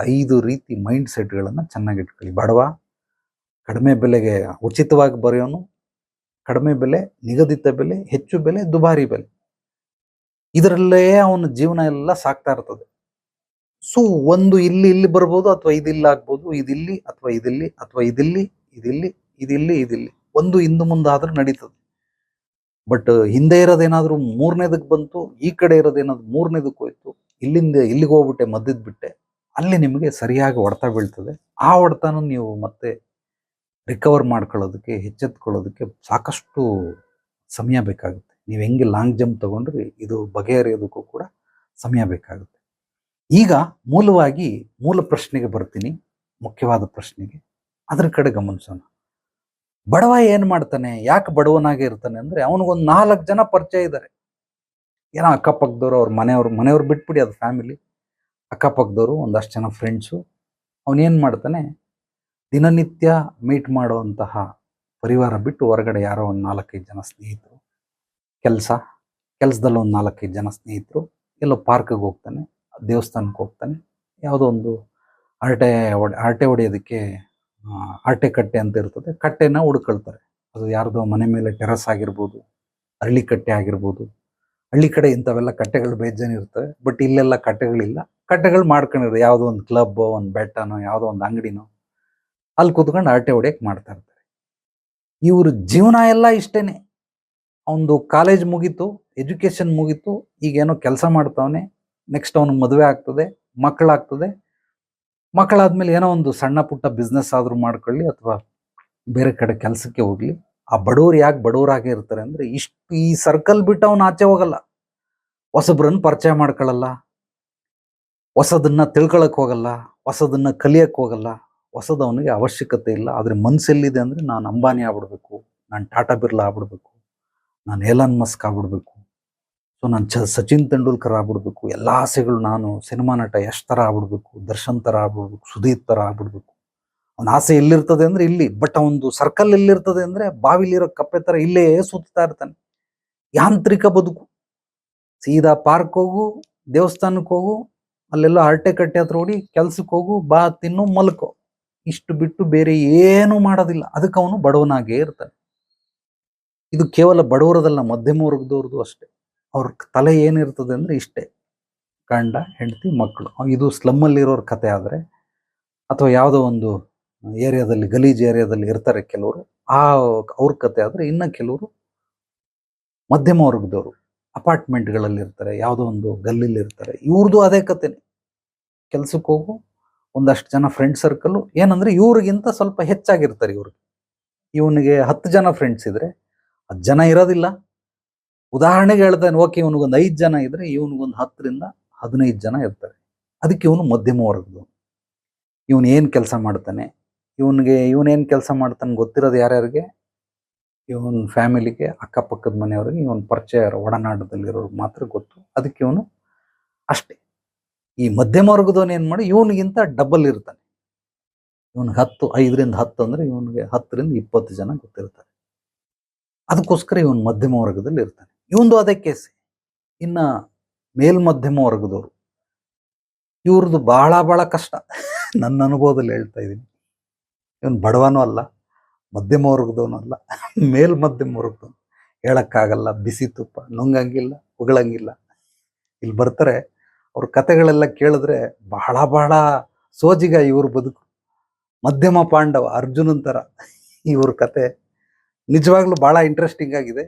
5 ರೀತಿ ಮೈಂಡ್ ಸೆಟ್ಗಳನ್ನು ಚೆನ್ನಾಗಿ ಇಟ್ಕೊಳ್ಳಿ. ಬಡವ, ಕಡಿಮೆ ಬೆಲೆಗೆ ಉಚಿತವಾಗಿ ಬರೆಯೋನು, ಕಡಿಮೆ ಬೆಲೆ, ನಿಗದಿತ ಬೆಲೆ, ಹೆಚ್ಚು ಬೆಲೆ, ದುಬಾರಿ ಬೆಲೆ, ಇದರಲ್ಲೇ ಅವನ ಜೀವನ ಎಲ್ಲ ಸಾಕ್ತಾ ಇರ್ತದೆ. ಸೊ ಒಂದು ಇಲ್ಲಿ ಬರ್ಬೋದು, ಅಥವಾ ಇದಿಲ್ಲ ಆಗ್ಬೋದು, ಇದಿಲ್ಲಿ ಅಥವಾ ಇದಿಲ್ಲಿ, ಅಥವಾ ಇದಿಲ್ಲಿ ಇದಿಲ್ಲಿ ಇದಿಲ್ಲಿ ಇದಿಲ್ಲಿ, ಒಂದು ಹಿಂದೆ ಮುಂದೆ ಆದ್ರೂ ನಡೀತದೆ. ಬಟ್ ಹಿಂದೆ ಇರೋದೇನಾದ್ರೂ 3ನೇದಕ್ಕೆ ಬಂತು, ಈ ಕಡೆ ಇರೋದೇನಾದ್ರು 3ನೇದಕ್ಕೆ ಹೋಯ್ತು, ಇಲ್ಲಿಂದ ಇಲ್ಲಿಗೆ ಹೋಗ್ಬಿಟ್ಟೆ, ಮದ್ದದ್ ಬಿಟ್ಟೆ, ಅಲ್ಲಿ ನಿಮಗೆ ಸರಿಯಾಗಿ ಹೊಡೆತ ಬೀಳ್ತದೆ. ಆ ಹೊಡೆತನ ನೀವು ಮತ್ತೆ ರಿಕವರ್ ಮಾಡ್ಕೊಳ್ಳೋದಕ್ಕೆ, ಎಚ್ಚೆತ್ಕೊಳ್ಳೋದಕ್ಕೆ ಸಾಕಷ್ಟು ಸಮಯ ಬೇಕಾಗುತ್ತೆ. ನೀವು ಹೆಂಗೆ ಲಾಂಗ್ ಜಂಪ್ ತಗೊಂಡ್ರಿ, ಇದು ಬಗೆಹರಿಯೋದಕ್ಕೂ ಕೂಡ ಸಮಯ ಬೇಕಾಗುತ್ತೆ. ಈಗ ಮೂಲ ಪ್ರಶ್ನೆಗೆ ಬರ್ತೀನಿ, ಮುಖ್ಯವಾದ ಪ್ರಶ್ನೆಗೆ. ಅದ್ರ ಕಡೆ ಗಮನಿಸೋಣ. ಬಡವ ಏನ್ ಮಾಡ್ತಾನೆ, ಯಾಕೆ ಬಡವನಾಗೆ ಇರ್ತಾನೆ ಅಂದ್ರೆ, ಅವನಿಗೊಂದು 4 ಜನ ಪರಿಚಯ ಇದ್ದಾರೆ. ಏನೋ ಅಕ್ಕಪಕ್ಕದವ್ರು, ಅವ್ರ ಮನೆಯವ್ರು ಬಿಟ್ಬಿಡಿ, ಅದು ಫ್ಯಾಮಿಲಿ, ಅಕ್ಕಪಕ್ಕದವರು, ಒಂದಷ್ಟು ಜನ ಫ್ರೆಂಡ್ಸು. ಅವನೇನ್ ಮಾಡ್ತಾನೆ, ದಿನನಿತ್ಯ ಮೀಟ್ ಮಾಡುವಂತಹ ಪರಿವಾರ ಬಿಟ್ಟು ಹೊರಗಡೆ ಯಾರೋ ಒಂದು 4-5 ಜನ ಸ್ನೇಹಿತರು, ಕೆಲಸದಲ್ಲಿ ಒಂದು 4-5 ಜನ ಸ್ನೇಹಿತರು, ಎಲ್ಲೋ ಪಾರ್ಕ್ಗೆ ಹೋಗ್ತಾನೆ, ದೇವಸ್ಥಾನಕ್ಕೆ ಹೋಗ್ತಾನೆ, ಯಾವುದೋ ಒಂದು ಹರಟೆ ಹೊಡೆಯೋದಕ್ಕೆ ಹರಟೆ ಕಟ್ಟೆ ಅಂತ ಇರ್ತದೆ, ಕಟ್ಟೆನ ಹುಡ್ಕೊಳ್ತಾರೆ. ಅದು ಯಾರ್ದೋ ಮನೆ ಮೇಲೆ ಟೆರಸ್ ಆಗಿರ್ಬೋದು, ಹಳ್ಳಿ ಕಟ್ಟೆ ಆಗಿರ್ಬೋದು. ಹಳ್ಳಿ ಕಡೆ ಇಂಥವೆಲ್ಲ ಕಟ್ಟೆಗಳು ಬೇಜಾನ್ ಇರ್ತವೆ. ಬಟ್ ಇಲ್ಲೆಲ್ಲ ಕಟ್ಟೆಗಳಿಲ್ಲ. ಕಟ್ಟೆಗಳು ಮಾಡ್ಕೊಂಡಿರೋ ಯಾವುದೋ ಒಂದು ಕ್ಲಬ್, ಒಂದು ಬೆಟ್ಟನೋ, ಯಾವುದೋ ಒಂದು ಅಂಗಡಿನೋ, ಅಲ್ಲಿ ಕೂತ್ಕೊಂಡು ಹರಟೆ ಹೊಡೆಯಕ್ಕೆ ಮಾಡ್ತಾ ಇರ್ತಾರೆ. ಇವ್ರ ಜೀವನ ಎಲ್ಲ ಇಷ್ಟೇನೆ. ಅವನದು ಕಾಲೇಜ್ ಮುಗೀತು, ಎಜುಕೇಶನ್ ಮುಗೀತು, ಈಗೇನೋ ಕೆಲಸ ಮಾಡ್ತಾವನೆ, ನೆಕ್ಸ್ಟ್ ಅವನಿಗೆ ಮದುವೆ ಆಗ್ತದೆ, ಮಕ್ಕಳಾದ್ಮೇಲೆ ಏನೋ ಒಂದು ಸಣ್ಣ ಪುಟ್ಟ ಬಿಸ್ನೆಸ್ ಆದ್ರೂ ಮಾಡ್ಕೊಳ್ಳಿ, ಅಥವಾ ಬೇರೆ ಕಡೆ ಕೆಲಸಕ್ಕೆ ಹೋಗ್ಲಿ. ಆ ಬಡವ್ರು ಯಾಕೆ ಬಡವರಾಗೆ ಇರ್ತಾರೆ ಅಂದ್ರೆ, ಈ ಸರ್ಕಲ್ ಬಿಟ್ಟು ಅವನು ಆಚೆ ಹೋಗಲ್ಲ, ಹೊಸಬ್ರನ್ನ ಪರಿಚಯ ಮಾಡ್ಕೊಳ್ಳಲ್ಲ, ಹೊಸದನ್ನ ತಿಳ್ಕೊಳಕ್ ಹೋಗಲ್ಲ, ಹೊಸದನ್ನ ಕಲಿಯಕ್ ಹೋಗಲ್ಲ. ಹೊಸದು ಅವನಿಗೆ ಅವಶ್ಯಕತೆ ಇಲ್ಲ. ಆದ್ರೆ ಮನ್ಸೆಲ್ಲಿದೆ ಅಂದ್ರೆ, ನಾನು ಅಂಬಾನಿ ಆಗ್ಬಿಡ್ಬೇಕು, ನಾನು ಟಾಟಾ ಬಿರ್ಲಾ ಆಗ್ಬಿಡ್ಬೇಕು, ನಾನು ಏಲನ್ ಮಸ್ಕ್ ಆಗ್ಬಿಡ್ಬೇಕು, ಸೊ ನಾನು ಸಚಿನ್ ತೆಂಡೂಲ್ಕರ್ ಆಗ್ಬಿಡ್ಬೇಕು, ಎಲ್ಲ ಆಸೆಗಳು, ನಾನು ಸಿನಿಮಾ ನಟ ಯಶ್ ಥರ ಆಗ್ಬಿಡ್ಬೇಕು, ದರ್ಶನ್ ಥರ ಆಗ್ಬಿಡ್ಬೇಕು, ಸುದೀಪ್ ಥರ ಆಗ್ಬಿಡ್ಬೇಕು. ಅವನ ಆಸೆ ಎಲ್ಲಿರ್ತದೆ ಅಂದ್ರೆ ಇಲ್ಲಿ. ಬಟ್ ಅವನದು ಸರ್ಕಲ್ ಎಲ್ಲಿರ್ತದೆ ಅಂದ್ರೆ, ಬಾವಿಲಿರೋ ಕಪ್ಪೆ ಥರ ಇಲ್ಲೇ ಸುತ್ತಾ ಇರ್ತಾನೆ. ಯಾಂತ್ರಿಕ ಬದುಕು. ಸೀದಾ ಪಾರ್ಕ್ ಹೋಗು, ದೇವಸ್ಥಾನಕ್ಕೆ ಹೋಗು, ಅಲ್ಲೆಲ್ಲ ಹರಟೆ ಕಟ್ಟೆ ಹತ್ರ ಓಡಿ, ಕೆಲ್ಸಕ್ಕೆ ಹೋಗು, ಬಾ ತಿನ್ನು, ಮಲ್ಕೋ, ಇಷ್ಟು ಬಿಟ್ಟು ಬೇರೆ ಏನು ಮಾಡೋದಿಲ್ಲ. ಅದಕ್ಕೆ ಅವನು ಬಡವನಾಗೇ ಇರ್ತಾನೆ. ಇದು ಕೇವಲ ಬಡವರದಲ್ಲ, ಮಧ್ಯಮ ವರ್ಗದವ್ರದ್ದು ಅಷ್ಟೇ. ಅವ್ರ ತಲೆ ಏನಿರ್ತದೆ ಅಂದ್ರೆ ಇಷ್ಟೇ: ಗಂಡ, ಹೆಂಡತಿ, ಮಕ್ಕಳು. ಇದು ಸ್ಲಮ್ಮಲ್ಲಿರೋರ ಕತೆ ಆದರೆ, ಅಥವಾ ಯಾವುದೋ ಒಂದು ಏರಿಯಾದಲ್ಲಿ, ಗಲೀಜ್ ಏರಿಯಾದಲ್ಲಿ ಇರ್ತಾರೆ ಕೆಲವರು, ಅವ್ರ ಕತೆ ಆದರೆ. ಇನ್ನು ಕೆಲವರು ಮಧ್ಯಮ ವರ್ಗದವರು ಅಪಾರ್ಟ್ಮೆಂಟ್ಗಳಲ್ಲಿ ಇರ್ತಾರೆ, ಯಾವುದೋ ಒಂದು ಗಲ್ಲಿಲಿ ಇರ್ತಾರೆ. ಇವ್ರದ್ದು ಅದೇ ಕತೆನೆ. ಕೆಲ್ಸಕ್ಕೆ ಹೋಗು, ಒಂದಷ್ಟು ಜನ ಫ್ರೆಂಡ್ ಸರ್ಕಲ್ಲು. ಏನಂದ್ರೆ ಇವ್ರಿಗಿಂತ ಸ್ವಲ್ಪ ಹೆಚ್ಚಾಗಿರ್ತಾರೆ. ಇವನಿಗೆ 10 ಜನ ಫ್ರೆಂಡ್ಸ್ ಇದ್ರೆ 10 ಜನ ಇರೋದಿಲ್ಲ. ಉದಾಹರಣೆಗೆ ಹೇಳ್ತಾನೆ, ಓಕೆ, ಇವನಿಗೊಂದು 5 ಜನ ಇದ್ರೆ ಇವನಿಗೊಂದು 10ರಿಂದ 15 ಜನ ಇರ್ತಾರೆ. ಅದಕ್ಕೆ ಇವನು ಮಧ್ಯಮ ವರ್ಗದವನು. ಇವನು ಏನು ಕೆಲಸ ಮಾಡ್ತಾನೆ, ಇವನೇನು ಕೆಲಸ ಮಾಡ್ತಾನೆ ಗೊತ್ತಿರೋದು ಯಾರ್ಯಾರಿಗೆ? ಇವನ ಫ್ಯಾಮಿಲಿಗೆ, ಅಕ್ಕಪಕ್ಕದ ಮನೆಯವ್ರಿಗೆ, ಇವನ್ ಪರಿಚಯ ಒಡನಾಟದಲ್ಲಿರೋರು ಮಾತ್ರ ಗೊತ್ತು. ಅದಕ್ಕೆ ಇವನು ಅಷ್ಟೇ. ಈ ಮಧ್ಯಮ ವರ್ಗದವನು ಏನ್ ಮಾಡಿ, ಇವನಿಗಿಂತ ಡಬಲ್ ಇರ್ತಾನೆ. ಇವನಿಗೆ 5ರಿಂದ 10 ಅಂದ್ರೆ ಇವನಿಗೆ 10ರಿಂದ 20 ಜನ ಗೊತ್ತಿರ್ತಾರೆ. ಅದಕ್ಕೋಸ್ಕರ ಇವನು ಮಧ್ಯಮ ವರ್ಗದಲ್ಲಿ ಇರ್ತಾನೆ. ಇವಂದು ಅದೇ ಕೇಸ್. ಇನ್ನ ಮೇಲ್ಮಧ್ಯಮ ವರ್ಗದವರು, ಇವ್ರದ್ದು ಬಹಳ ಕಷ್ಟ. ನನ್ನ ಅನುಭವದಲ್ಲಿ ಹೇಳ್ತಾ ಇದ್ದೀನಿ. ಇವನು ಬಡವನೂ ಅಲ್ಲ, ಮಧ್ಯಮ ವರ್ಗದವನು ಅಲ್ಲ, ಮೇಲ್ಮಧ್ಯಮ ವರ್ಗದವನು. ಹೇಳಕ್ಕಾಗಲ್ಲ, ಬಿಸಿ ತುಪ್ಪ, ನುಂಗಂಗಿಲ್ಲ, ಉಗಳಂಗಿಲ್ಲ. ಇಲ್ಲಿ ಬರ್ತಾರೆ, ಅವ್ರ ಕತೆಗಳೆಲ್ಲ ಕೇಳಿದ್ರೆ ಬಹಳ ಸೋಜಿಗ ಇವ್ರ ಬದುಕು. ಮಧ್ಯಮ ಪಾಂಡವ, ಅರ್ಜುನನ್ ತರ ಇವ್ರ ಕತೆ. ನಿಜವಾಗ್ಲೂ ಬಹಳ ಇಂಟ್ರೆಸ್ಟಿಂಗ್ ಆಗಿದೆ.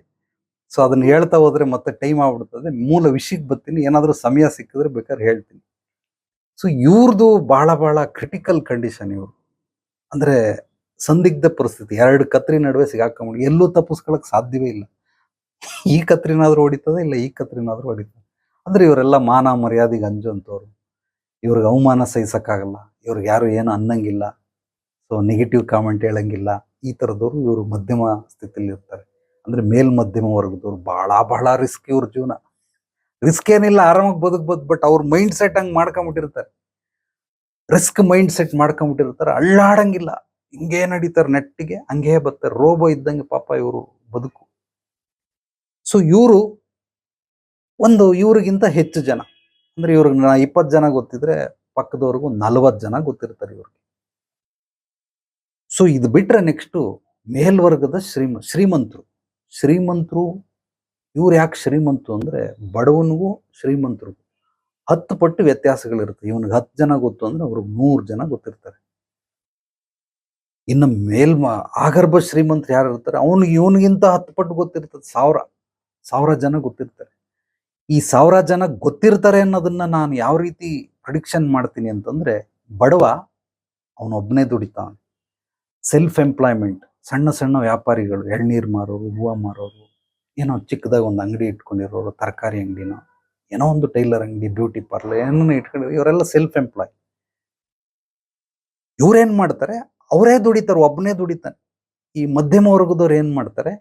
ಸೊ ಅದನ್ನ ಹೇಳ್ತಾ ಹೋದ್ರೆ ಮತ್ತೆ ಟೈಮ್ ಆಗ್ಬಿಡ್ತದೆ. ಮೂಲ ವಿಷಯಕ್ಕೆ ಬರ್ತೀನಿ, ಏನಾದರೂ ಸಮಯ ಸಿಕ್ಕಿದ್ರೆ ಬೇಕಾದ್ರೆ ಹೇಳ್ತೀನಿ. ಸೊ ಇವ್ರದ್ದು ಬಹಳ ಕ್ರಿಟಿಕಲ್ ಕಂಡೀಷನ್. ಇವರು ಅಂದ್ರೆ ಸಂದಿಗ್ಧ ಪರಿಸ್ಥಿತಿ. 2 ಕತ್ರಿ ನಡುವೆ ಸಿಗಾಕೊಂಬಿಡಿ, ಎಲ್ಲೂ ತಪ್ಪಿಸ್ಕೊಳಕ್ ಸಾಧ್ಯವೇ ಇಲ್ಲ. ಈ ಕತ್ರಿನಾದ್ರೂ ಹೊಡಿತದೆ, ಇಲ್ಲ ಈ ಕತ್ರಿನಾದ್ರೂ ಹೊಡಿತದೆ. ಅಂದ್ರೆ ಇವರೆಲ್ಲ ಮಾನ ಮರ್ಯಾದೆಗೆ ಅಂಜುವಂಥವ್ರು. ಇವ್ರಿಗೆ ಅವಮಾನ ಸಹಿಸಕ್ಕಾಗಲ್ಲ, ಇವ್ರಿಗೆ ಯಾರು ಏನು ಅನ್ನಂಗಿಲ್ಲ, ಸೊ ನೆಗೆಟಿವ್ ಕಾಮೆಂಟ್ ಹೇಳಂಗಿಲ್ಲ. ಈ ಥರದವರು ಇವರು ಮಧ್ಯಮ ಸ್ಥಿತಿಯಲ್ಲಿ ಇರ್ತಾರೆ. ಅಂದ್ರೆ ಮೇಲ್ಮಧ್ಯಮ ವರ್ಗದವ್ರು ಬಹಳ ರಿಸ್ಕ್. ಇವ್ರ ಜೀವನ ರಿಸ್ಕ್ ಏನಿಲ್ಲ, ಆರಾಮಾಗಿ ಬದುಕ್ಬೋದು. ಬಟ್ ಅವ್ರ ಮೈಂಡ್ ಸೆಟ್ ಹಂಗೆ ಮಾಡ್ಕೊಂಬಿಟ್ಟಿರ್ತಾರೆ, ರಿಸ್ಕ್ ಮೈಂಡ್ ಸೆಟ್ ಮಾಡ್ಕೊಂಬಿಟ್ಟಿರ್ತಾರೆ. ಅಳ್ಳಾಡಂಗಿಲ್ಲ, ಹಿಂಗೇ ನಡೀತಾರೆ, ನೆಟ್ಟಿಗೆ ಹಂಗೇ ಬರ್ತಾರೆ, ರೋಬೋ ಇದ್ದಂಗೆ ಪಾಪ ಇವರು ಬದುಕು. ಸೊ ಇವ್ರಿಗಿಂತ ಹೆಚ್ಚು ಜನ, ಅಂದ್ರೆ ಇವ್ರಿಗೆ 20 ಜನ ಗೊತ್ತಿದ್ರೆ ಪಕ್ಕದವ್ರಿಗೂ 40 ಜನ ಗೊತ್ತಿರ್ತಾರೆ ಇವ್ರಿಗೆ. ಸೊ ಇದು ಬಿಟ್ರೆ ನೆಕ್ಸ್ಟು ಮೇಲ್ವರ್ಗದ ಶ್ರೀಮಂತರು ಇವ್ರು ಯಾಕೆ ಶ್ರೀಮಂತರು ಅಂದ್ರೆ ಬಡವನಿಗೂ ಶ್ರೀಮಂತರಿಗೂ 10 ಪಟ್ಟು ವ್ಯತ್ಯಾಸಗಳಿರುತ್ತೆ. ಇವನಿಗೆ 10 ಜನ ಗೊತ್ತು ಅಂದ್ರೆ ಅವ್ರಿಗೆ 100 ಜನ ಗೊತ್ತಿರ್ತಾರೆ. ಇನ್ನು ಆಗರ್ಭ ಶ್ರೀಮಂತರು ಯಾರು ಇರ್ತಾರೆ ಇವನಿಗಿಂತ 10 ಪಟ್ಟು ಗೊತ್ತಿರ್ತದೆ. 1000 ಜನ ಗೊತ್ತಿರ್ತಾರೆ. ಈ 1000 ಜನ ಗೊತ್ತಿರ್ತಾರೆ ಅನ್ನೋದನ್ನ ನಾನು ಯಾವ ರೀತಿ ಪ್ರಿಡಿಕ್ಷನ್ ಮಾಡ್ತೀನಿ ಅಂತಂದ್ರೆ, ಬಡವ ಅವನೊಬ್ಬನೇ ದುಡಿತಾನೆ. ಸೆಲ್ಫ್ ಎಂಪ್ಲಾಯ್ಮೆಂಟ್, ಸಣ್ಣ ಸಣ್ಣ ವ್ಯಾಪಾರಿಗಳು, ಎಳ್ನೀರು ಮಾರೋರು, ಹೂವು ಮಾರೋರು, ಏನೋ ಚಿಕ್ಕದಾಗ ಒಂದು ಅಂಗಡಿ ಇಟ್ಕೊಂಡಿರೋರು, ತರಕಾರಿ ಅಂಗಡಿನ, ಏನೋ ಒಂದು ಟೈಲರ್ ಅಂಗಡಿ, ಬ್ಯೂಟಿ ಪಾರ್ಲರ್ ಏನೋ ಇಟ್ಕೊಂಡಿರೋ ಇವರೆಲ್ಲ ಸೆಲ್ಫ್ ಎಂಪ್ಲಾಯ್. ಇವ್ರೇನ್ ಮಾಡ್ತಾರೆ, ಅವರೇ ದುಡಿತಾರೆ, ಒಬ್ಬನೇ ದುಡಿತಾನೆ. ಈ ಮಧ್ಯಮ ವರ್ಗದವ್ರು ಏನ್ ಮಾಡ್ತಾರೆ,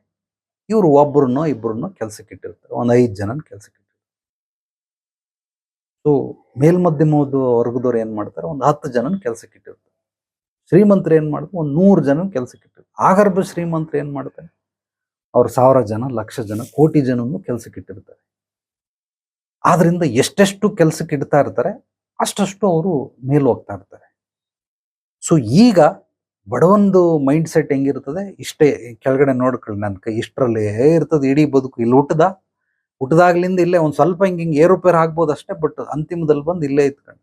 ಇವ್ರು ಒಬ್ಬರನ್ನೋ ಇಬ್ಬರನ್ನೋ ಕೆಲ್ಸಕ್ಕೆ ಇಟ್ಟಿರ್ತಾರೆ, ಒಂದು 5 ಜನನ ಕೆಲ್ಸಕ್ಕೆ ಇಟ್ಟಿರ್ತಾರೆ. ಸೊ ಮೇಲ್ಮಧ್ಯಮ ವರ್ಗದವ್ರು ಏನ್ ಮಾಡ್ತಾರೆ, ಒಂದು 10 ಜನನ ಕೆಲ್ಸಕ್ಕೆ ಇಟ್ಟಿರ್ತಾರೆ. ಶ್ರೀಮಂತರು ಏನ್ ಮಾಡ್ತಾರೆ, ಒಂದು 100 ಜನ ಕೆಲ್ಸಕ್ಕೆ ಇಟ್ಟಿರ್ತಾರೆ. ಆಗರ್ಭ ಶ್ರೀಮಂತರು ಏನ್ ಮಾಡ್ತಾರೆ, ಅವ್ರು 1000 ಜನ, 1,00,000 ಜನ, ಕೋಟಿ ಜನನ್ನು ಕೆಲ್ಸಕ್ಕೆ ಇಟ್ಟಿರ್ತಾರೆ. ಆದ್ರಿಂದ ಎಷ್ಟೆಷ್ಟು ಕೆಲ್ಸಕ್ಕೆ ಇಡ್ತಾ ಇರ್ತಾರೆ ಅಷ್ಟಷ್ಟು ಅವರು ಮೇಲ್ ಹೋಗ್ತಾ ಇರ್ತಾರೆ. ಸೊ ಈಗ ಬಡವೊಂದು ಮೈಂಡ್ ಸೆಟ್ ಹೆಂಗಿರ್ತದೆ, ಇಷ್ಟೇ ಕೆಳಗಡೆ ನೋಡ್ಕೊಳ್ಳಿ, ನನ್ನ ಕೈ ಇಷ್ಟರಲ್ಲೇ ಇರ್ತದೆ ಇಡೀ ಬದುಕು. ಇಲ್ಲಿ ಹುಟ್ಟದಾಗ್ಲಿಂದ ಇಲ್ಲೇ ಒಂದ್ ಸ್ವಲ್ಪ ಹಿಂಗೆ ಏರುಪೇರು ಆಗ್ಬೋದು ಅಷ್ಟೇ, ಬಟ್ ಅಂತಿಮದಲ್ಲಿ ಬಂದು ಇಲ್ಲೇ ಇತ್ಕೊಂಡು.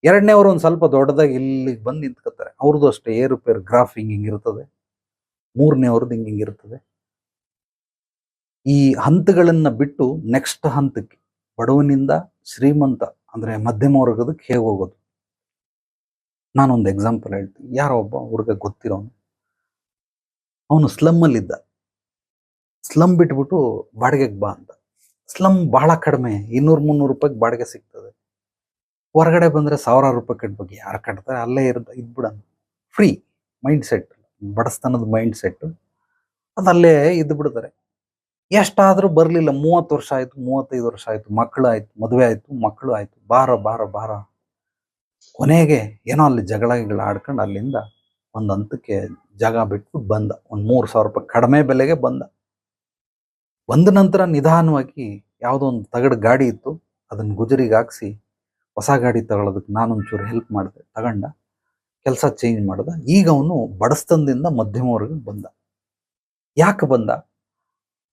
ಎರಡನೇವ್ರು ಒಂದ್ ಸ್ವಲ್ಪ ದೊಡ್ಡದಾಗಿ ಇಲ್ಲಿಗೆ ಬಂದು ನಿಂತ್ಕೊತಾರೆ, ಅವ್ರದ್ದು ಅಷ್ಟೇ ಏರುಪೇರು ಗ್ರಾಫ್ ಹಿಂಗಿರ್ತದೆ. ಮೂರನೇವ್ರದ್ದು ಹಿಂಗಿರ್ತದೆ. ಈ ಹಂತಗಳನ್ನ ಬಿಟ್ಟು ನೆಕ್ಸ್ಟ್ ಹಂತಕ್ಕೆ, ಬಡವನಿಂದ ಶ್ರೀಮಂತ ಅಂದ್ರೆ ಮಧ್ಯಮ ವರ್ಗದಕ್ಕೆ ಹೇಗೆ ಹೋಗೋದು, ನಾನೊಂದು ಎಕ್ಸಾಂಪಲ್ ಹೇಳ್ತೀನಿ. ಯಾರೋ ಒಬ್ಬ ಹುಡುಗ ಗೊತ್ತಿರೋನು, ಅವನು ಸ್ಲಮ್ ಅಲ್ಲಿದ್ದ. ಸ್ಲಮ್ ಬಿಟ್ಬಿಟ್ಟು ಬಾಡಿಗೆಗೆ ಬಾ ಅಂತ. ಸ್ಲಮ್ ಬಹಳ ಕಡಿಮೆ, 200-300 ರೂಪಾಯಿಗೆ ಬಾಡಿಗೆ ಸಿಗ್ತದೆ. ಹೊರಗಡೆ ಬಂದ್ರೆ 1000 ರೂಪಾಯಿ ಕಟ್ಬೇಕು. ಯಾರು ಕಟ್ತಾರೆ, ಅಲ್ಲೇ ಇದ್ಬಿಡ, ಫ್ರೀ ಮೈಂಡ್ ಸೆಟ್, ಬಡಸ್ತನದ ಮೈಂಡ್ ಸೆಟ್, ಅದಲ್ಲೇ ಇದ್ದು ಬಿಡ್ತಾರೆ. ಎಷ್ಟಾದ್ರೂ ಬರ್ಲಿಲ್ಲ, 30 ವರ್ಷ ಆಯ್ತು, 35 ವರ್ಷ ಆಯ್ತು, ಮಕ್ಕಳಾಯ್ತು, ಮದುವೆ ಆಯ್ತು, ಮಕ್ಕಳು ಆಯ್ತು, ಬಾರ ಕೊನೆಗೆ ಏನೋ ಅಲ್ಲಿ ಜಗಳ ಆಡ್ಕೊಂಡು ಅಲ್ಲಿಂದ ಒಂದು ಹಂತಕ್ಕೆ ಜಾಗ ಬಿಟ್ಟು ಬಂದ. ಒಂದು 3,000 ರೂಪಾಯಿ ಕಡಿಮೆ ಬೆಲೆಗೆ ಬಂದ ನಂತರ ನಿಧಾನವಾಗಿ ಯಾವುದೋ ಒಂದು ತಗಡು ಗಾಡಿ ಇತ್ತು, ಅದನ್ನ ಗುಜರಿಗೆ ಹಾಕ್ಸಿ ಹೊಸ ಗಾಡಿ ತಗೊಳ್ಳೋದಕ್ಕೆ ನಾನೊಂಚೂರು ಹೆಲ್ಪ್ ಮಾಡಿದೆ, ತಗೊಂಡ ಕೆಲಸ ಚೇಂಜ್ ಮಾಡ್ದ. ಈಗ ಅವನು ಬಡಸ್ತನದಿಂದ ಮಧ್ಯಮ ವರ್ಗಕ್ಕೆ ಬಂದ. ಯಾಕೆ ಬಂದ,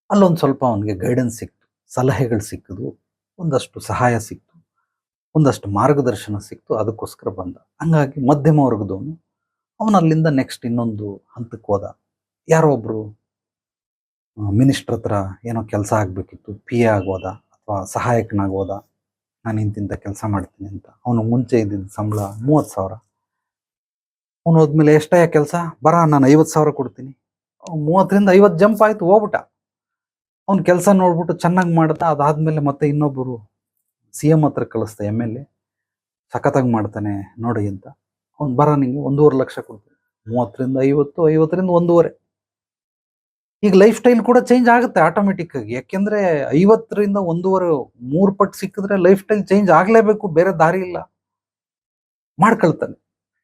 ಅಲ್ಲೊಂದು ಸ್ವಲ್ಪ ಅವನಿಗೆ ಗೈಡೆನ್ಸ್ ಸಿಕ್ತು, ಸಲಹೆಗಳು ಸಿಕ್ಕಿದ್ವು, ಒಂದಷ್ಟು ಸಹಾಯ ಸಿಕ್ತು, ಒಂದಷ್ಟು ಮಾರ್ಗದರ್ಶನ ಸಿಕ್ತು, ಅದಕ್ಕೋಸ್ಕರ ಬಂದ. ಹಂಗಾಗಿ ಮಧ್ಯಮ ವರ್ಗದವನು ಅವನು ಅಲ್ಲಿಂದ ನೆಕ್ಸ್ಟ್ ಇನ್ನೊಂದು ಹಂತಕ್ಕೆ ಹೋದ. ಯಾರೋ ಒಬ್ರು ಮಿನಿಸ್ಟ್ರ್ ಹತ್ರ ಏನೋ ಕೆಲಸ ಆಗಬೇಕಿತ್ತು, PA ಆಗೋದ ಅಥವಾ ಸಹಾಯಕನಾಗೋದ, ನಾನು ಇಂತಿಂಥ ಕೆಲಸ ಮಾಡ್ತೀನಿ ಅಂತ. ಅವನು ಮುಂಚೆ ಇದ್ದಿದ್ದ ಸಂಬಳ 30,000. ಅವನು ಹೋದ್ಮೇಲೆ ಎಷ್ಟೇ ಕೆಲಸ, ನಾನು 50,000 ಕೊಡ್ತೀನಿ. 30ರಿಂದ 50 ಜಂಪ್ ಆಯ್ತು, ಹೋಗ್ಬಿಟ್ಟ. ಅವ್ನ ಕೆಲಸ ನೋಡ್ಬಿಟ್ಟು ಚೆನ್ನಾಗಿ ಮಾಡ್ತಾ, ಅದಾದ್ಮೇಲೆ ಮತ್ತೆ ಇನ್ನೊಬ್ಬರು CM ಹತ್ರ ಕಳಿಸ್ತಾ, MLA ಸಖತ್ತಾಗಿ ಮಾಡ್ತಾನೆ ನೋಡಿ ಅಂತ. ಅವ್ನು ನಿಂಗೆ 1.5 ಲಕ್ಷ ಕೊಡ್ತೀನಿ. 30ರಿಂದ 50, 50ರಿಂದ 1.5. ಈಗ ಲೈಫ್ ಸ್ಟೈಲ್ ಕೂಡ ಚೇಂಜ್ ಆಗುತ್ತೆ ಆಟೋಮೆಟಿಕ್ ಆಗಿ. ಯಾಕೆಂದ್ರೆ 50ರಿಂದ 1.5 3 ಪಟ್ಟು ಸಿಕ್ಕಿದ್ರೆ ಲೈಫ್ ಸ್ಟೈಲ್ ಚೇಂಜ್ ಆಗ್ಲೇಬೇಕು, ಬೇರೆ ದಾರಿ ಇಲ್ಲ. ಮಾಡ್ಕೊಳ್ತಾನೆ.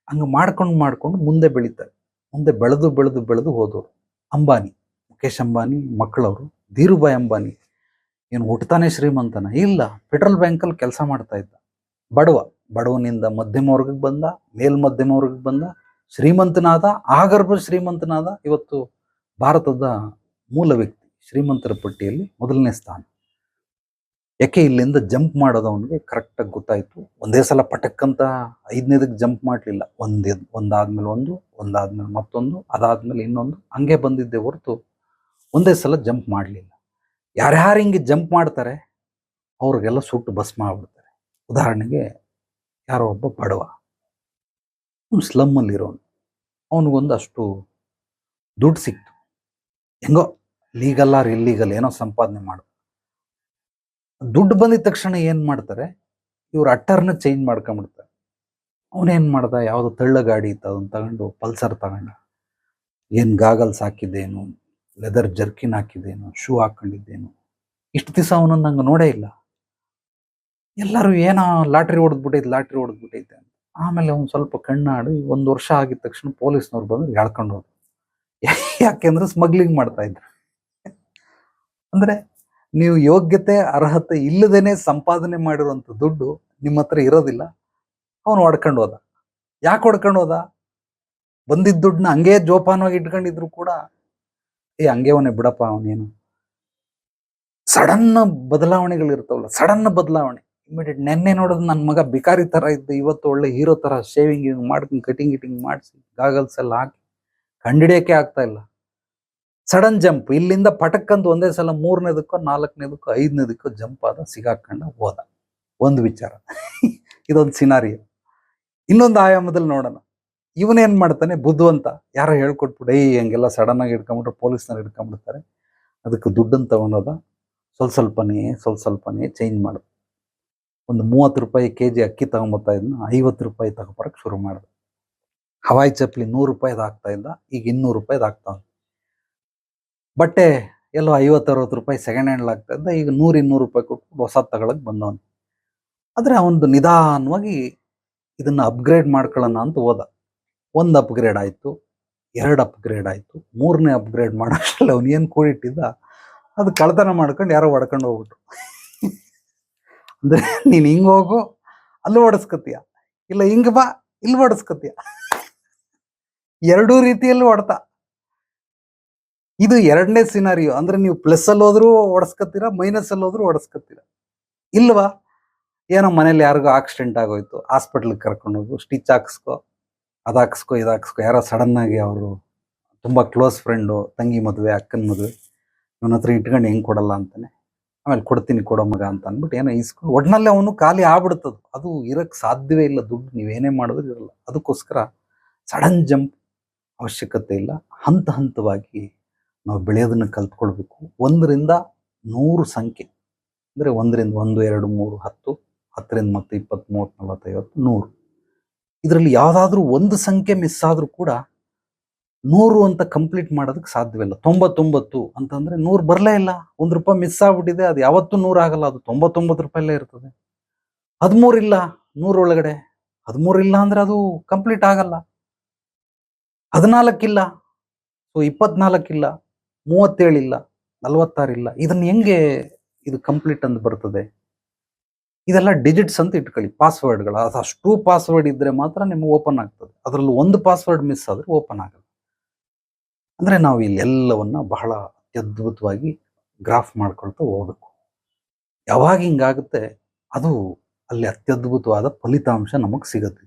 ಹಂಗ ಮಾಡ್ಕೊಂಡು ಮುಂದೆ ಬೆಳೀತಾರೆ. ಮುಂದೆ ಬೆಳೆದು ಹೋದವರು ಅಂಬಾನಿ, ಮುಖೇಶ್ ಅಂಬಾನಿ ಮಕ್ಕಳವರು. ಧೀರುಭಾಯ್ ಅಂಬಾನಿ ಏನು ಹುಟ್ಟತಾನೆ ಶ್ರೀಮಂತನ ಇಲ್ಲ, ಫೆಡರಲ್ ಬ್ಯಾಂಕಲ್ಲಿ ಕೆಲಸ ಮಾಡ್ತಾ ಇದ್ದ. ಬಡವನಿಂದ ಮಧ್ಯಮ ವರ್ಗಕ್ಕೆ ಬಂದ, ಮೇಲ್ಮಧ್ಯಮ ವರ್ಗಕ್ಕೆ ಬಂದ, ಶ್ರೀಮಂತನಾದ, ಆಗರ್ಭ ಶ್ರೀಮಂತನಾದ. ಇವತ್ತು ಭಾರತದ ಮೂಲ ವ್ಯಕ್ತಿ, ಶ್ರೀಮಂತರ ಪಟ್ಟಿಯಲ್ಲಿ 1ನೇ ಸ್ಥಾನ. ಯಾಕೆ, ಇಲ್ಲಿಂದ ಜಂಪ್ ಮಾಡೋದು ಅವನಿಗೆ ಕರೆಕ್ಟಾಗಿ ಗೊತ್ತಾಯ್ತು. ಒಂದೇ ಸಲ ಪಟಕ್ಕಂತ 5ನೇದಕ್ಕೆ ಜಂಪ್ ಮಾಡಲಿಲ್ಲ. ಒಂದಾದ್ಮೇಲೆ ಒಂದಾದ್ಮೇಲೆ ಮತ್ತೊಂದು, ಅದಾದ್ಮೇಲೆ ಇನ್ನೊಂದು, ಹಂಗೆ ಬಂದಿದ್ದೆ ಹೊರತು ಒಂದೇ ಸಲ ಜಂಪ್ ಮಾಡಲಿಲ್ಲ. ಯಾರ್ಯಾರು ಹಿಂಗೆ ಜಂಪ್ ಮಾಡ್ತಾರೆ ಅವ್ರಿಗೆಲ್ಲ ಸುಟ್ಟು ಭಸ್ಮ ಆಗ್ಬಿಡ್ತಾರೆ. ಉದಾಹರಣೆಗೆ ಯಾರೋ ಒಬ್ಬ ಬಡವ, ಸ್ಲಮ್ಮಲ್ಲಿ ಇರೋನು, ಅವನಿಗೊಂದಷ್ಟು ದುಡ್ಡು ಸಿಕ್ತು, ಹೆಂಗೋ ಲೀಗಲ್ ಆರ್ ಇಲ್ಲೀಗಲ್ ಏನೋ ಸಂಪಾದನೆ ಮಾಡು. ದುಡ್ಡು ಬಂದಿದ ತಕ್ಷಣ ಏನ್ ಮಾಡ್ತಾರೆ, ಇವ್ರು ಅಟ್ಟರ್ನ ಚೇಂಜ್ ಮಾಡ್ಕೊಂಡ್ಬಿಡ್ತಾರೆ. ಅವನೇನ್ ಮಾಡ್ದ, ಯಾವ್ದು ತಳ್ಳ ಗಾಡಿ ಇತ್ತು ಅದನ್ನ ತಗೊಂಡು ಪಲ್ಸರ್ ತಗೊಂಡ. ಏನ್ ಗಾಗಲ್ಸ್ ಹಾಕಿದ್ದೇನು, ಲೆದರ್ ಜರ್ಕಿನ್ ಹಾಕಿದ್ದೇನು, ಶೂ ಹಾಕೊಂಡಿದ್ದೇನು. ಇಷ್ಟು ದಿವಸ ಅವನನ್ನು ನಂಗೆ ನೋಡೇ ಇಲ್ಲ. ಎಲ್ಲರೂ ಏನೋ ಲಾಟ್ರಿ ಹೊಡೆದ್ಬಿಟ್ಟೈತೆ ಅಂತ. ಆಮೇಲೆ ಅವ್ನು ಸ್ವಲ್ಪ ಕಣ್ಣಾಡಿ 1 ವರ್ಷ ಆಗಿದ ತಕ್ಷಣ ಪೊಲೀಸ್ನವ್ರು ಬಂದು ಎಳ್ಕೊಂಡು ಹೋದ್ರು. ಯಾಕೆಂದ್ರೆ ಸ್ಮಗ್ಲಿಂಗ್ ಮಾಡ್ತಾ ಇದ್ರು. ಅಂದ್ರೆ ನೀವು ಯೋಗ್ಯತೆ ಅರ್ಹತೆ ಇಲ್ಲದೇನೆ ಸಂಪಾದನೆ ಮಾಡಿರುವಂತ ದುಡ್ಡು ನಿಮ್ಮ ಹತ್ರ ಇರೋದಿಲ್ಲ, ಅವನು ಹೊಡ್ಕೊಂಡು ಹೋದ. ಯಾಕೆ ಹೊಡ್ಕೊಂಡು ಹೋದ? ಬಂದಿದ್ದ ದುಡ್ಡನ್ನ ಹಂಗೇ ಜೋಪಾನವಾಗಿ ಇಟ್ಕೊಂಡಿದ್ರು ಕೂಡ ಹಂಗೆ ಅವನೇ ಬಿಡಪ್ಪ, ಅವನೇನು ಸಡನ್ ಬದಲಾವಣೆಗಳಿರ್ತಾವಲ್ಲ, ಸಡನ್ ಬದಲಾವಣೆ ಇಮಿಡಿಯೇಟ್. ನೆನ್ನೆ ನೋಡೋದು ನನ್ನ ಮಗ ಬಿಕಾರಿ ತರ ಇದ್ದು ಇವತ್ತು ಒಳ್ಳೆ ಹೀರೋ ತರ ಶೇವಿಂಗ್ ಮಾಡ್ಕೊಂಡು ಕಟಿಂಗ್ ಗಿಟಿಂಗ್ ಮಾಡಿಸಿ ಗಾಗಲ್ಸ್ ಎಲ್ಲ ಹಾಕಿ ಕಂಡಿಡಿಯಕ್ಕೆ ಆಗ್ತಾ ಇಲ್ಲ. ಸಡನ್ ಜಂಪ್, ಇಲ್ಲಿಂದ ಪಟಕ್ಕಂತ ಒಂದೇ ಸಲ 3ನೇದಕ್ಕೋ 4ನೇದಕ್ಕೋ 5ನೇದಕ್ಕೋ ಜಂಪ್ ಆದ, ಸಿಗಾಕೊಂಡ ಹೋದ. ಒಂದು ವಿಚಾರ. ಇದೊಂದು ಸಿನಾರಿಯೋ. ಇನ್ನೊಂದು ಆಯಾಮದಲ್ಲಿ ನೋಡೋಣ. ಇವನೇನ್ ಮಾಡ್ತಾನೆ, ಬುದ್ಧಿವಂತ, ಯಾರೋ ಹೇಳ್ಕೊಟ್ಬಿಟ್ಟು ಹಂಗೆಲ್ಲ ಸಡನ್ ಆಗಿ ಹಿಡ್ಕೊಂಡ್ಬಿಟ್ರೆ ಪೊಲೀಸ್ನವ್ರು ಹಿಡ್ಕೊಂಡ್ಬಿಡ್ತಾರೆ, ಅದಕ್ಕೆ ದುಡ್ಡನ್ನು ತಗೊಂಡೋದ. ಸ್ವಲ್ಪನೇ ಚೇಂಜ್ ಮಾಡೋದು. ಒಂದು 30 ರೂಪಾಯಿ kg ಅಕ್ಕಿ ತಗೊಂಬತ್ತಾ ಇದ್ನ 50 ರೂಪಾಯಿ ತಗೊಬರಕ್ಕೆ ಶುರು ಮಾಡಿದ. ಹವಾಯಿ ಚಪ್ಪಲಿ 100 ರೂಪಾಯಿದು ಆಗ್ತಾ ಇದ್ದ, ಈಗ 200 ರೂಪಾಯಿದು ಆಗ್ತಾ. ಬಟ್ಟೆ ಎಲ್ಲೋ 50-60 ರೂಪಾಯಿ ಸೆಕೆಂಡ್ ಹ್ಯಾಂಡ್ ಆಗ್ತಾ ಇದ್ದ, ಈಗ 100-200 ರೂಪಾಯಿ ಕೊಟ್ಟು ಹೊಸ ತಗೊಳಕ್ ಬಂದವನು. ಆದ್ರೆ ಅವನದು ನಿಧಾನವಾಗಿ ಇದನ್ನ ಅಪ್ಗ್ರೇಡ್ ಮಾಡ್ಕೊಳ್ಳೋಣ ಅಂತ ಹೋದ. 1 ಅಪ್ಗ್ರೇಡ್ ಆಯ್ತು, 2 ಅಪ್ಗ್ರೇಡ್ ಆಯ್ತು, 3ನೇ ಅಪ್ಗ್ರೇಡ್ ಮಾಡೋಷ್ಟರಲ್ಲಿ ಅವನು ಏನು ಕೂಡಿಟ್ಟಿದ್ದ ಅದು ಕಳ್ತನ ಮಾಡ್ಕೊಂಡು ಯಾರೋ ಹೊಡ್ಕೊಂಡು ಹೋಗ್ಬಿಟ್ರು. ಅಂದ್ರೆ ನೀನ್ ಹಿಂಗ್ ಹೋಗು ಅಲ್ಲೂ ಹೊಡೆಸ್ಕತೀಯ, ಇಲ್ಲ ಹಿಂಗ್ ಬಾ ಇಲ್ಲಿ ಹೊಡೆಸ್ಕತೀಯ, ಎರಡೂ ರೀತಿಯಲ್ಲೂ ಹೊಡ್ತಾ. ಇದು 2ನೇ ಸಿನಾರಿಯೋ. ಅಂದ್ರೆ ನೀವು ಪ್ಲಸ್ ಅಲ್ಲಿ ಹೋದ್ರು ಹೊಡೆಸ್ಕತ್ತೀರಾ, ಮೈನಸ್ ಅಲ್ಲಿ ಹೋದ್ರು ಹೊಡೆಸ್ಕತ್ತೀರಾ. ಇಲ್ವಾ, ಏನೋ ಮನೇಲಿ ಯಾರಿಗೋ ಆಕ್ಸಿಡೆಂಟ್ ಆಗೋಯ್ತು, ಹಾಸ್ಪಿಟ್ಲಿಗೆ ಕರ್ಕೊಂಡು ಹೋಗು, ಸ್ಟಿಚ್ ಹಾಕ್ಸ್ಕೊ, ಅದಾಕ್ಸ್ಕೊ ಇದಾಕ್ಸ್ಕೊ. ಯಾರೋ ಸಡನ್ ಆಗಿ ಅವರು ತುಂಬಾ ಕ್ಲೋಸ್ ಫ್ರೆಂಡು, ತಂಗಿ ಮದುವೆ, ಅಕ್ಕನ ಮದುವೆ, ಇವನ ಹತ್ರ ಇಟ್ಕೊಂಡು ಹೆಂಗ್ ಕೊಡಲ್ಲ ಅಂತಾನೆ. ಆಮೇಲೆ ಕೊಡ್ತೀನಿ ಕೊಡೋ ಮಗ ಅಂತ ಅಂದ್ಬಿಟ್ಟು ಏನೋ ಇಸ್ಕೊಂಡು ಒಟ್ನಲ್ಲಿ ಅವನು ಖಾಲಿ ಆಗ್ಬಿಡ್ತದ. ಅದು ಇರಕ್ ಸಾಧ್ಯವೇ ಇಲ್ಲ, ದುಡ್ಡು ನೀವೇನೇ ಮಾಡಿದ್ರು ಇರಲ್ಲ. ಅದಕ್ಕೋಸ್ಕರ ಸಡನ್ ಜಂಪ್ ಅವಶ್ಯಕತೆ ಇಲ್ಲ. ಹಂತವಾಗಿ ನಾವು ಬೆಳೆಯೋದನ್ನ ಕಲ್ತ್ಕೊಳ್ಬೇಕು. 1ರಿಂದ 100 ಸಂಖ್ಯೆ, ಅಂದ್ರೆ 1ರಿಂದ 1, 2, 3, 10, 10ರಿಂದ ಮತ್ತೆ 20, 30, 40, 50, 100. ಇದರಲ್ಲಿ ಯಾವ್ದಾದ್ರು ಒಂದು ಸಂಖ್ಯೆ ಮಿಸ್ ಆದ್ರೂ ಕೂಡ 100 ಅಂತ ಕಂಪ್ಲೀಟ್ ಮಾಡೋದಕ್ಕೆ ಸಾಧ್ಯವಿಲ್ಲ. 99 ಅಂತಂದ್ರೆ 100 ಬರಲೇ ಇಲ್ಲ. 1 ರೂಪಾಯಿ ಮಿಸ್ ಆಗ್ಬಿಟ್ಟಿದೆ, ಅದು ಯಾವತ್ತೂ 100 ಆಗಲ್ಲ, ಅದು 99 ರೂಪಾಯಿಲೇ ಇರ್ತದೆ. 13 ಇಲ್ಲ 100 ಒಳಗಡೆ, 13 ಇಲ್ಲ ಅಂದ್ರೆ ಅದು ಕಂಪ್ಲೀಟ್ ಆಗಲ್ಲ. 14 ಇಲ್ಲ, 24 ಇಲ್ಲ, 37 ಇಲ್ಲ, 46 ಇಲ್ಲ. ಇದನ್ನ ಹೆಂಗೆ ಇದು ಕಂಪ್ಲೀಟ್ ಅಂತ ಬರ್ತದೆ? ಇದೆಲ್ಲ ಡಿಜಿಟ್ಸ್ ಅಂತ ಇಟ್ಕೊಳ್ಳಿ, ಪಾಸ್ವರ್ಡ್ಗಳು. ಅದಷ್ಟು ಪಾಸ್ವರ್ಡ್ ಇದ್ರೆ ಮಾತ್ರ ನಿಮ್ಗೆ ಓಪನ್ ಆಗ್ತದೆ. ಅದರಲ್ಲಿ ಒಂದು ಪಾಸ್ವರ್ಡ್ ಮಿಸ್ ಆದ್ರೆ ಓಪನ್ ಆಗಲ್ಲ. ಅಂದ್ರೆ ನಾವು ಇಲ್ಲೆಲ್ಲವನ್ನ ಬಹಳ ಅತ್ಯದ್ಭುತವಾಗಿ ಗ್ರಾಫ್ ಮಾಡ್ಕೊಳ್ತಾ ಹೋಗ್ಬೇಕು. ಯಾವಾಗ ಹಿಂಗಾಗುತ್ತೆ ಅದು ಅಲ್ಲಿ ಅತ್ಯದ್ಭುತವಾದ ಫಲಿತಾಂಶ ನಮಗ್ ಸಿಗುತ್ತೆ.